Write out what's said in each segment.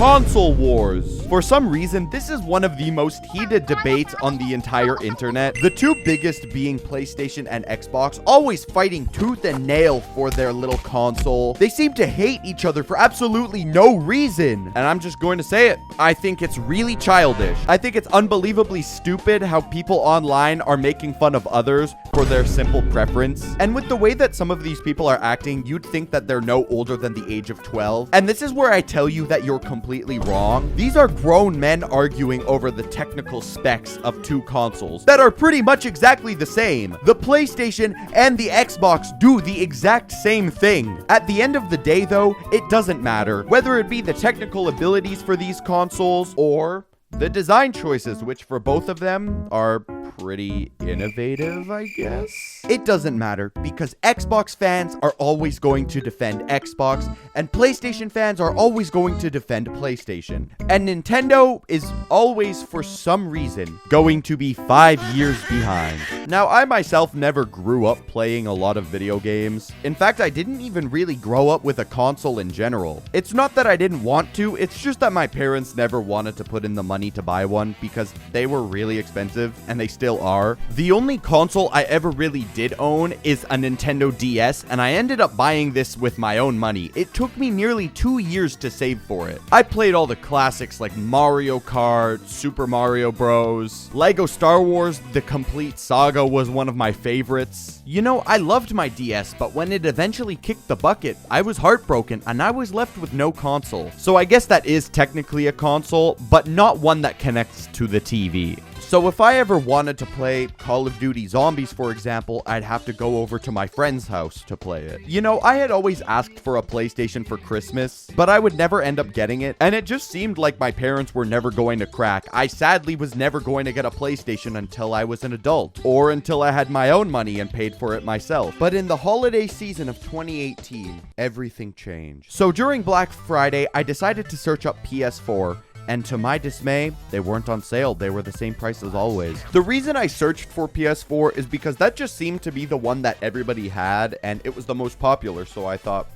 console wars. For some reason, this is one of the most heated debates on the entire internet. The two biggest being PlayStation and Xbox, always fighting tooth and nail for their little console. They seem to hate each other for absolutely no reason. And I'm just going to say it. I think it's really childish. I think it's unbelievably stupid how people online are making fun of others for their simple preference. And with the way that some of these people are acting, you'd think that they're no older than the age of 12. And this is where I tell you that you're completely wrong. These are grown men arguing over the technical specs of two consoles that are pretty much exactly the same. The PlayStation and the Xbox do the exact same thing. At the end of the day, though, it doesn't matter whether it be the technical abilities for these consoles or the design choices, which for both of them are pretty innovative, I guess. It doesn't matter because Xbox fans are always going to defend Xbox and PlayStation fans are always going to defend PlayStation. And Nintendo is always, for some reason, going to be 5 years behind. Now, I myself never grew up playing a lot of video games. In fact, I didn't even really grow up with a console in general. It's not that I didn't want to, it's just that my parents never wanted to put in the money to buy one because they were really expensive and they still are. The only console I ever really did own is a Nintendo DS, and I ended up buying this with my own money. It took me nearly 2 years to save for it. I played all the classics like Mario Kart, Super Mario Bros. Lego Star Wars, the complete saga was one of my favorites. You know, I loved my DS, but when it eventually kicked the bucket, I was heartbroken and I was left with no console. So I guess that is technically a console, but not one that connects to the TV. So if I ever wanted to play Call of Duty Zombies, for example, I'd have to go over to my friend's house to play it. You know, I had always asked for a PlayStation for Christmas, but I would never end up getting it, and it just seemed like my parents were never going to crack. I sadly was never going to get a PlayStation until I was an adult, or until I had my own money and paid for it myself. But in the holiday season of 2018, everything changed. So during Black Friday, I decided to search up PS4, and to my dismay, they weren't on sale. They were the same price as always. The reason I searched for PS4 is because that just seemed to be the one that everybody had, and it was the most popular, so I thought,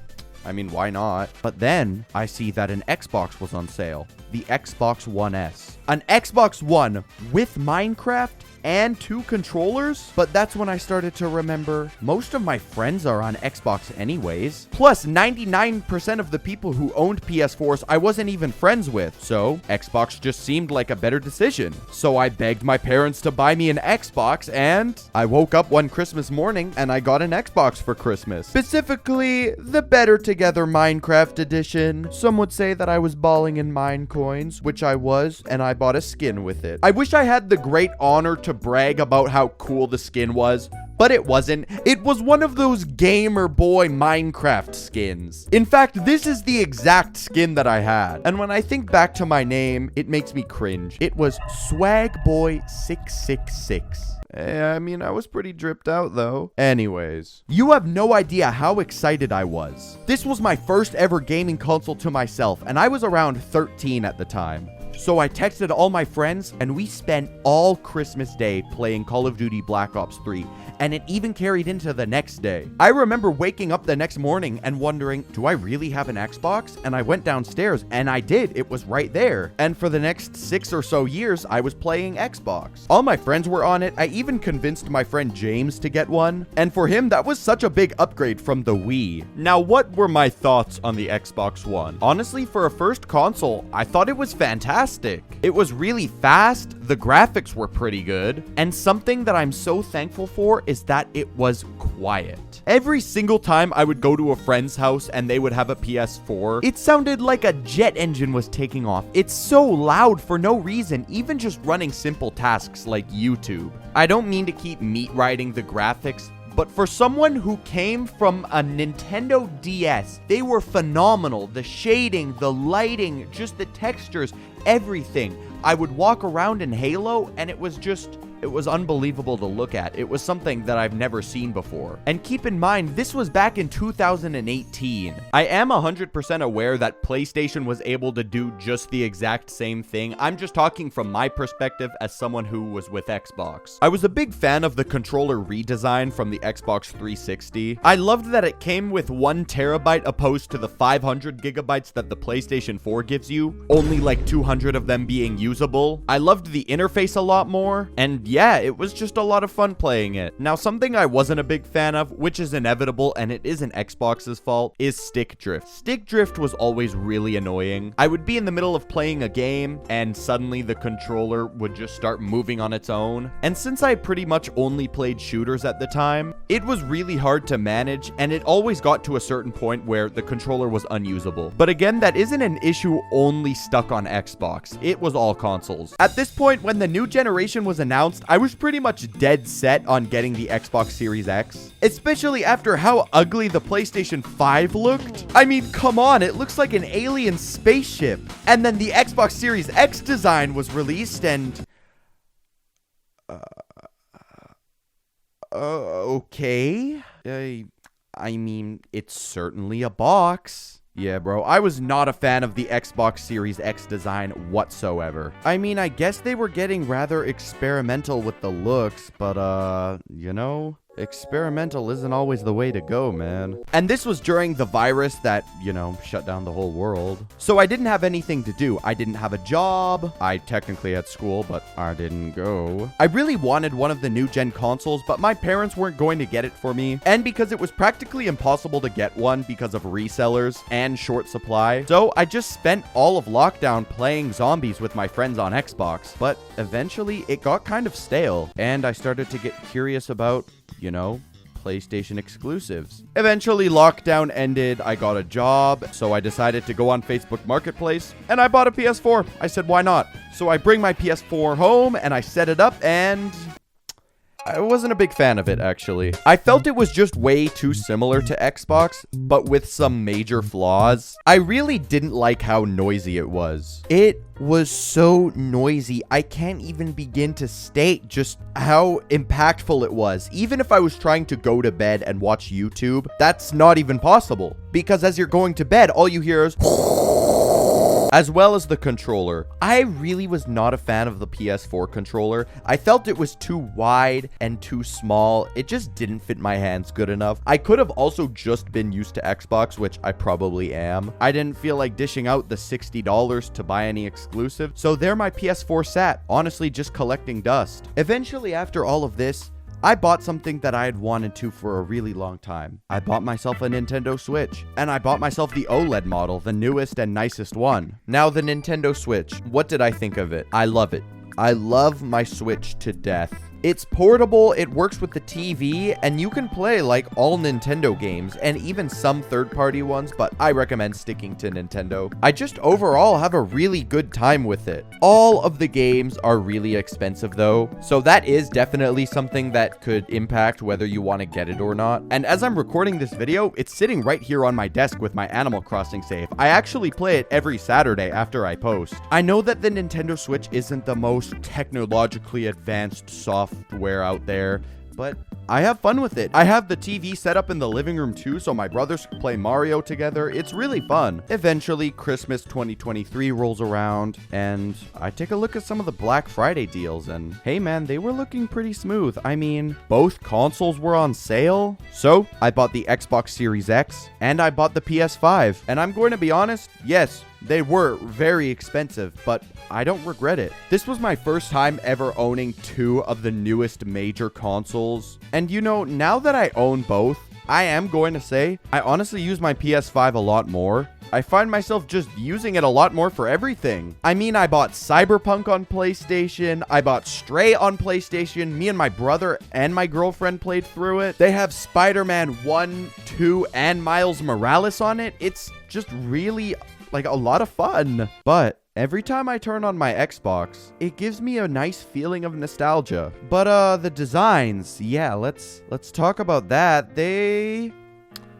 I mean, why not? But then I see that an Xbox was on sale. The Xbox One S. An Xbox One with Minecraft and 2 controllers? But that's when I started to remember most of my friends are on Xbox anyways. Plus, 99% of the people who owned PS4s I wasn't even friends with. So, Xbox just seemed like a better decision. So I begged my parents to buy me an Xbox, and I woke up one Christmas morning and I got an Xbox for Christmas. Specifically, the Better Together Minecraft edition. Some would say that I was balling in mine coins, which I was, and I bought a skin with it. I wish I had the great honor to brag about how cool the skin was, but it wasn't. It was one of those gamer boy Minecraft skins. In fact, this is the exact skin that I had. And when I think back to my name, it makes me cringe. It was Swagboy666. I mean, I was pretty dripped out though. Anyways, you have no idea how excited I was. This was my first ever gaming console to myself, and I was around 13 at the time. So I texted all my friends, and we spent all Christmas Day playing Call of Duty Black Ops 3, and it even carried into the next day. I remember waking up the next morning and wondering, do I really have an Xbox? And I went downstairs, and I did. It was right there. And for the next 6 or so years, I was playing Xbox. All my friends were on it. I even convinced my friend James to get one, and for him, that was such a big upgrade from the Wii. Now, what were my thoughts on the Xbox One? Honestly, for a first console, I thought it was fantastic. It was really fast, the graphics were pretty good, and something that I'm so thankful for is that it was quiet. Every single time I would go to a friend's house and they would have a PS4, it sounded like a jet engine was taking off. It's so loud for no reason, even just running simple tasks like YouTube. I don't mean to keep meat riding the graphics, but for someone who came from a Nintendo DS, they were phenomenal. The shading, the lighting, just the textures, everything. I would walk around in Halo and it was It was unbelievable to look at. It was something that I've never seen before. And keep in mind, this was back in 2018. I am 100% aware that PlayStation was able to do just the exact same thing. I'm just talking from my perspective as someone who was with Xbox. I was a big fan of the controller redesign from the Xbox 360. I loved that it came with 1 terabyte opposed to the 500 gigabytes that the PlayStation 4 gives you, only like 200 of them being usable. I loved the interface a lot more, and yeah, it was just a lot of fun playing it. Now, something I wasn't a big fan of, which is inevitable and it isn't Xbox's fault, is stick drift. Stick drift was always really annoying. I would be in the middle of playing a game and suddenly the controller would just start moving on its own. And since I pretty much only played shooters at the time, it was really hard to manage, and it always got to a certain point where the controller was unusable. But again, that isn't an issue only stuck on Xbox. It was all consoles. At this point, when the new generation was announced, I was pretty much dead set on getting the Xbox Series X, especially after how ugly the PlayStation 5 looked. I mean, come on, it looks like an alien spaceship. And then the Xbox Series X design was released and... okay. I mean, it's certainly a box. Yeah, bro, I was not a fan of the Xbox Series X design whatsoever. I mean, I guess they were getting rather experimental with the looks, but, you know... experimental isn't always the way to go, man. And this was during the virus that, you know, shut down the whole world. So I didn't have anything to do. I didn't have a job. I technically had school, but I didn't go. I really wanted one of the new gen consoles, but my parents weren't going to get it for me. And because it was practically impossible to get one because of resellers and short supply. So I just spent all of lockdown playing zombies with my friends on Xbox. But eventually it got kind of stale. And I started to get curious about, you know, PlayStation exclusives. Eventually, lockdown ended, I got a job, so I decided to go on Facebook Marketplace, and I bought a PS4. I said, why not? So I bring my PS4 home, and I set it up, and... I wasn't a big fan of it, actually. I felt it was just way too similar to Xbox, but with some major flaws. I really didn't like how noisy it was. It was so noisy, I can't even begin to state just how impactful it was. Even if I was trying to go to bed and watch YouTube, that's not even possible. Because as you're going to bed, all you hear is... as well as the controller. I really was not a fan of the PS4 controller. I felt it was too wide and too small. It just didn't fit my hands good enough. I could have also just been used to Xbox, which I probably am. I didn't feel like dishing out the $60 to buy any exclusive, so there my PS4 sat, honestly just collecting dust. Eventually, after all of this, I bought something that I had wanted to for a really long time. I bought myself a Nintendo Switch, and I bought myself the OLED model, the newest and nicest one. Now, the Nintendo Switch, what did I think of it? I love it. I love my Switch to death. It's portable, it works with the TV, and you can play like all Nintendo games and even some third-party ones, but I recommend sticking to Nintendo. I just overall have a really good time with it. All of the games are really expensive though, so that is definitely something that could impact whether you want to get it or not. And as I'm recording this video, it's sitting right here on my desk with my Animal Crossing save. I actually play it every Saturday after I post. I know that the Nintendo Switch isn't the most technologically advanced software out there, but I have fun with it. I have the TV set up in the living room too, so my brothers can play Mario together. It's really fun. Eventually, Christmas 2023 rolls around, and I take a look at some of the Black Friday deals, and hey man, they were looking pretty smooth. I mean, both consoles were on sale, so I bought the Xbox Series X, and I bought the PS5, and I'm going to be honest, yes, they were very expensive, but I don't regret it. This was my first time ever owning 2 of the newest major consoles. And you know, now that I own both, I am going to say, I honestly use my PS5 a lot more. I find myself just using it a lot more for everything. I mean, I bought Cyberpunk on PlayStation. I bought Stray on PlayStation. Me and my brother and my girlfriend played through it. They have Spider-Man 1, 2, and Miles Morales on it. It's just really like a lot of fun. But every time I turn on my Xbox, it gives me a nice feeling of nostalgia. But the designs, yeah, let's talk about that.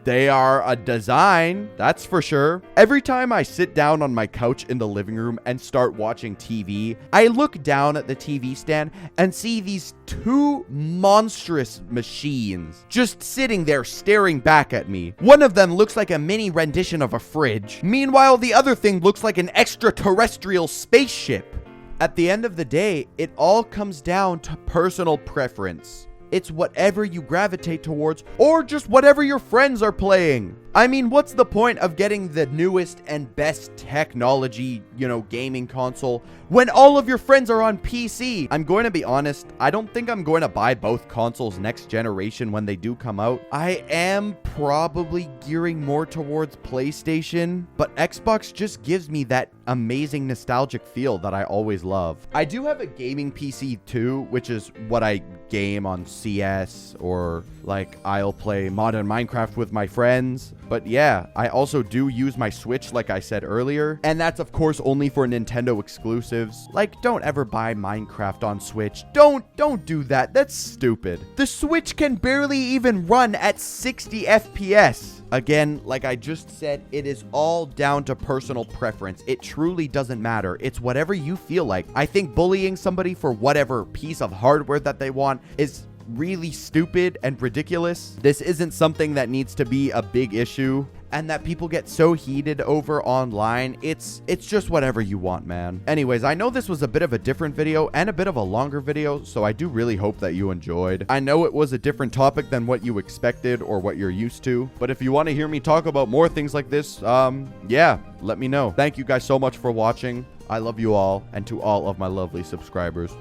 They are a design, that's for sure. Every time I sit down on my couch in the living room and start watching TV, I look down at the TV stand and see these two monstrous machines just sitting there staring back at me. One of them looks like a mini rendition of a fridge. Meanwhile, the other thing looks like an extraterrestrial spaceship. At the end of the day, it all comes down to personal preference. It's whatever you gravitate towards, or just whatever your friends are playing. I mean, what's the point of getting the newest and best technology, gaming console when all of your friends are on PC? I'm going to be honest, I don't think I'm going to buy both consoles next generation when they do come out. I am probably gearing more towards PlayStation, but Xbox just gives me that amazing nostalgic feel that I always love. I do have a gaming PC too, which is what I game on CS, or like I'll play modern Minecraft with my friends. But yeah, I also do use my Switch like I said earlier, and that's of course only for Nintendo exclusives. Like, don't ever buy Minecraft on Switch. Don't do that. That's stupid. The Switch can barely even run at 60 FPS. Again, like I just said, it is all down to personal preference. It truly doesn't matter. It's whatever you feel like. I think bullying somebody for whatever piece of hardware that they want is really stupid and ridiculous. This isn't something that needs to be a big issue and that people get so heated over online. It's just whatever you want, man. Anyways, I know this was a bit of a different video and a bit of a longer video, so I do really hope that you enjoyed. I know it was a different topic than what you expected or what you're used to, but if you want to hear me talk about more things like this, yeah, let me know. Thank you guys so much for watching. I love you all, and to all of my lovely subscribers.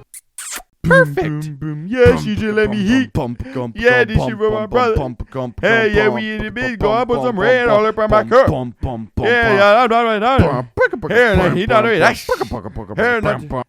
Perfect. Yeah, she just let me heat. Yeah, this shit with my brother. Hey, yeah, we in the biz. Go up with some red all up on my cup. Yeah, I'm not right now. Here, he not right. Here,